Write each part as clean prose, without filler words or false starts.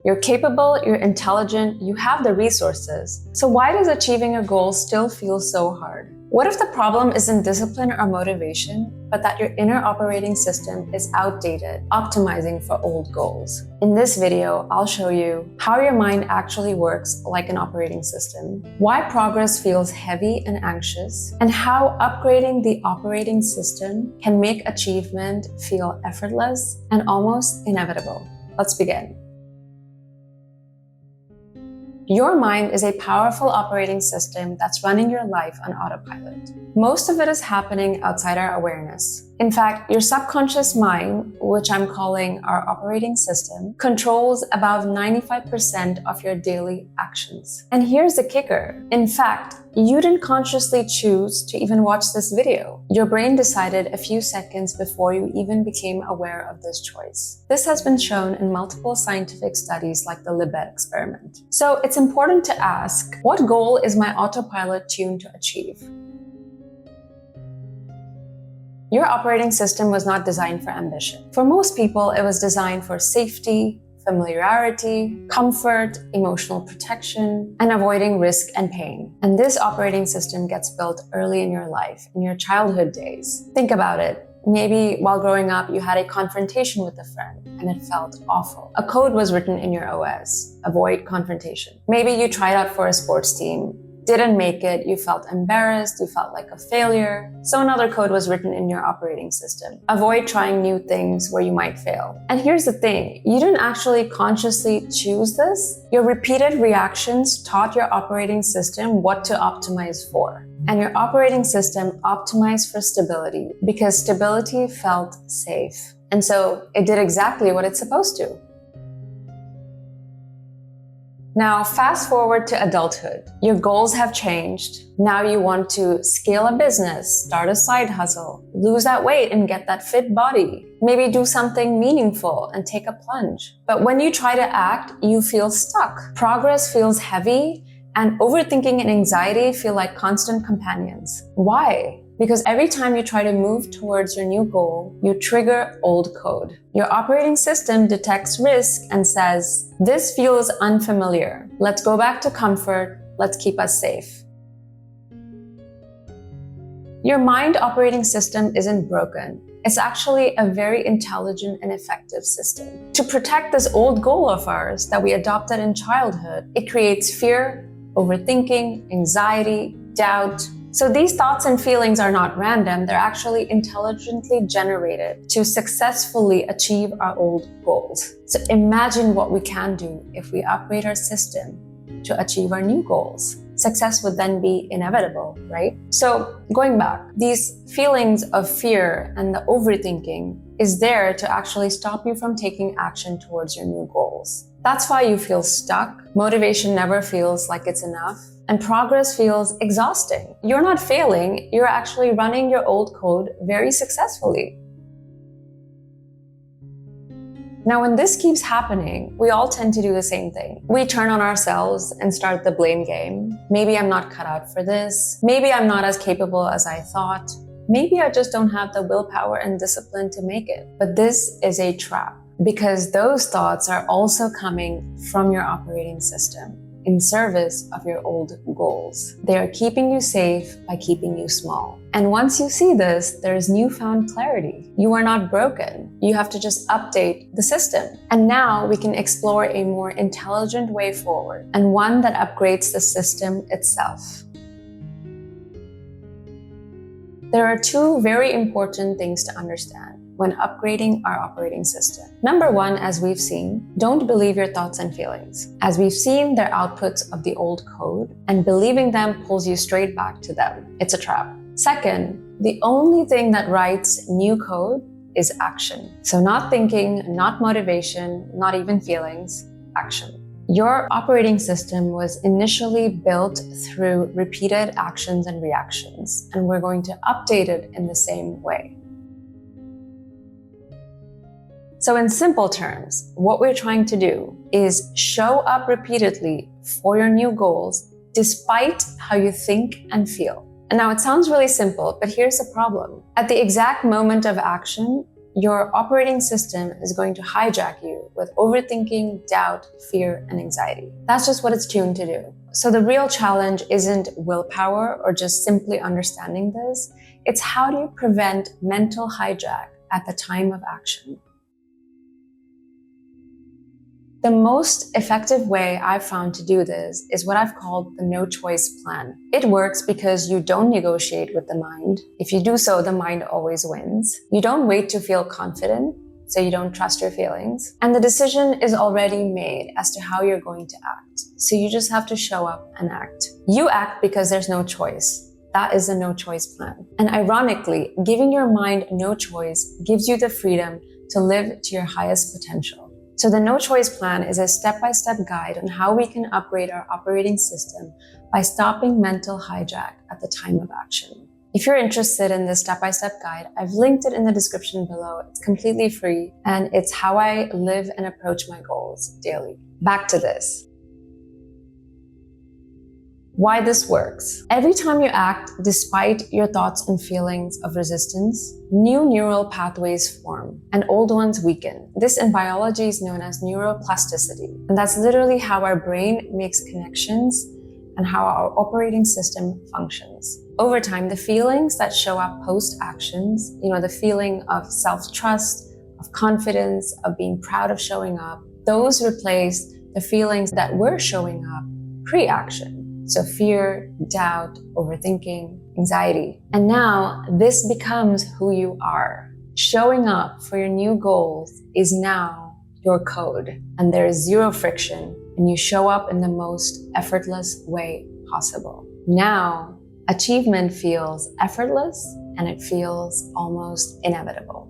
You're capable, you're intelligent, you have the resources. So why does achieving a goal still feel so hard? What if the problem isn't discipline or motivation, but that your inner operating system is outdated, optimizing for old goals? In this video, I'll show you how your mind actually works like an operating system, why progress feels heavy and anxious, and how upgrading the operating system can make achievement feel effortless and almost inevitable. Let's begin. Your mind is a powerful operating system that's running your life on autopilot. Most of it is happening outside our awareness. In fact, your subconscious mind, which I'm calling our operating system, controls about 95% of your daily actions. And here's the kicker. In fact, you didn't consciously choose to even watch this video. Your brain decided a few seconds before you even became aware of this choice. This has been shown in multiple scientific studies like the Libet experiment. So it's important to ask, what goal is my autopilot tuned to achieve? Your operating system was not designed for ambition. For most people, it was designed for safety, familiarity, comfort, emotional protection, and avoiding risk and pain. And this operating system gets built early in your life, in your childhood days. Think about it. Maybe while growing up, you had a confrontation with a friend and it felt awful. A code was written in your OS, avoid confrontation. Maybe you tried out for a sports team, didn't make it, you felt embarrassed, you felt like a failure. So another code was written in your operating system. Avoid trying new things where you might fail. And here's the thing, you didn't actually consciously choose this. Your repeated reactions taught your operating system what to optimize for. And your operating system optimized for stability because stability felt safe. And so it did exactly what it's supposed to. Now, fast forward to adulthood. Your goals have changed. Now you want to scale a business, start a side hustle, lose that weight and get that fit body. Maybe do something meaningful and take a plunge. But when you try to act, you feel stuck. Progress feels heavy, and overthinking and anxiety feel like constant companions. Why? Because every time you try to move towards your new goal, you trigger old code. Your operating system detects risk and says, this feels unfamiliar. Let's go back to comfort. Let's keep us safe. Your mind operating system isn't broken. It's actually a very intelligent and effective system. To protect this old goal of ours that we adopted in childhood, it creates fear, overthinking, anxiety, doubt. So these thoughts and feelings are not random, they're actually intelligently generated to successfully achieve our old goals. So imagine what we can do if we upgrade our system to achieve our new goals. Success would then be inevitable, right? So going back, these feelings of fear and the overthinking is there to actually stop you from taking action towards your new goals. That's why you feel stuck. Motivation never feels like it's enough. And progress feels exhausting. You're not failing, you're actually running your old code very successfully. Now, when this keeps happening, we all tend to do the same thing. We turn on ourselves and start the blame game. Maybe I'm not cut out for this. Maybe I'm not as capable as I thought. Maybe I just don't have the willpower and discipline to make it. But this is a trap because those thoughts are also coming from your operating system in service of your old goals. They are keeping you safe by keeping you small. And once you see this, there is newfound clarity. You are not broken. You have to just update the system. And now we can explore a more intelligent way forward, and one that upgrades the system itself. There are two very important things to understand when upgrading our operating system. Number one, as we've seen, don't believe your thoughts and feelings. As we've seen, they're outputs of the old code, and believing them pulls you straight back to them. It's a trap. Second, the only thing that writes new code is action. So not thinking, not motivation, not even feelings, action. Your operating system was initially built through repeated actions and reactions, and we're going to update it in the same way. So in simple terms, what we're trying to do is show up repeatedly for your new goals despite how you think and feel. And now it sounds really simple, but here's the problem. At the exact moment of action, your operating system is going to hijack you with overthinking, doubt, fear, and anxiety. That's just what it's tuned to do. So the real challenge isn't willpower or just simply understanding this. It's how do you prevent mental hijack at the time of action? The most effective way I've found to do this is what I've called the no choice plan. It works because you don't negotiate with the mind. If you do so, the mind always wins. You don't wait to feel confident, so you don't trust your feelings. And the decision is already made as to how you're going to act. So you just have to show up and act. You act because there's no choice. That is a no choice plan. And ironically, giving your mind no choice gives you the freedom to live to your highest potential. So the no choice plan is a step-by-step guide on how we can upgrade our operating system by stopping mental hijack at the time of action. If you're interested in this step-by-step guide, I've linked it in the description below. It's completely free and it's how I live and approach my goals daily. Back to this. Why this works. Every time you act despite your thoughts and feelings of resistance, new neural pathways form and old ones weaken. This in biology is known as neuroplasticity. And that's literally how our brain makes connections and how our operating system functions. Over time, the feelings that show up post-actions, the feeling of self-trust, of confidence, of being proud of showing up, those replace the feelings that were showing up pre-action. So fear, doubt, overthinking, anxiety. And now this becomes who you are. Showing up for your new goals is now your code, and there is zero friction, and you show up in the most effortless way possible. Now, achievement feels effortless and it feels almost inevitable.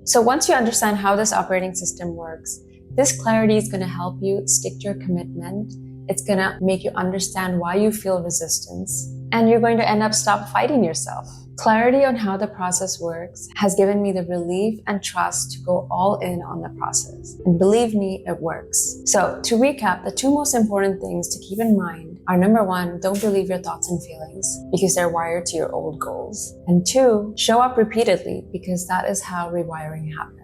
So once you understand how this operating system works, this clarity is going to help you stick to your commitment. It's going to make you understand why you feel resistance, and you're going to end up stop fighting yourself. Clarity on how the process works has given me the relief and trust to go all in on the process. And believe me, it works. So to recap, the two most important things to keep in mind are: number one, don't believe your thoughts and feelings because they're wired to your old goals. And two, show up repeatedly because that is how rewiring happens.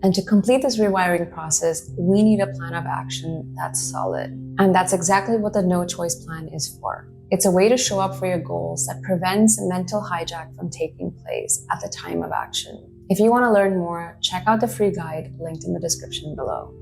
And to complete this rewiring process, we need a plan of action that's solid. And that's exactly what the no choice plan is for. It's a way to show up for your goals that prevents mental hijack from taking place at the time of action. If you want to learn more, check out the free guide linked in the description below.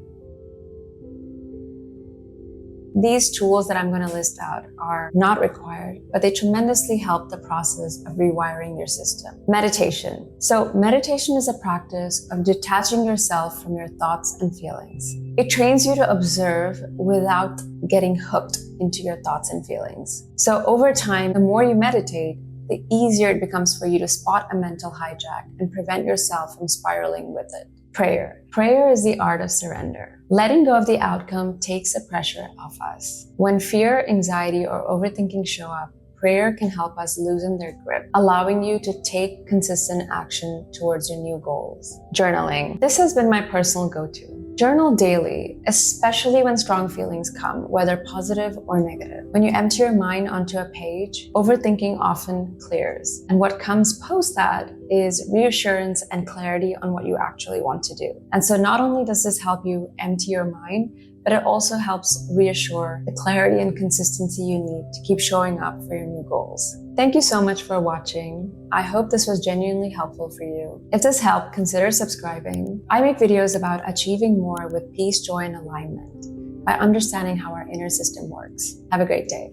These tools that I'm going to list out are not required, but they tremendously help the process of rewiring your system. Meditation. So meditation is a practice of detaching yourself from your thoughts and feelings. It trains you to observe without getting hooked into your thoughts and feelings. So over time, the more you meditate, the easier it becomes for you to spot a mental hijack and prevent yourself from spiraling with it. Prayer. Prayer is the art of surrender. Letting go of the outcome takes the pressure off us. When fear, anxiety, or overthinking show up, prayer can help us loosen their grip, allowing you to take consistent action towards your new goals. Journaling. This has been my personal go-to. Journal daily, especially when strong feelings come, whether positive or negative. When you empty your mind onto a page, overthinking often clears. And what comes post that is reassurance and clarity on what you actually want to do. And so not only does this help you empty your mind, but it also helps reassure the clarity and consistency you need to keep showing up for your new goals. Thank you so much for watching. I hope this was genuinely helpful for you. If this helped, consider subscribing. I make videos about achieving more with peace, joy, and alignment by understanding how our inner system works. Have a great day.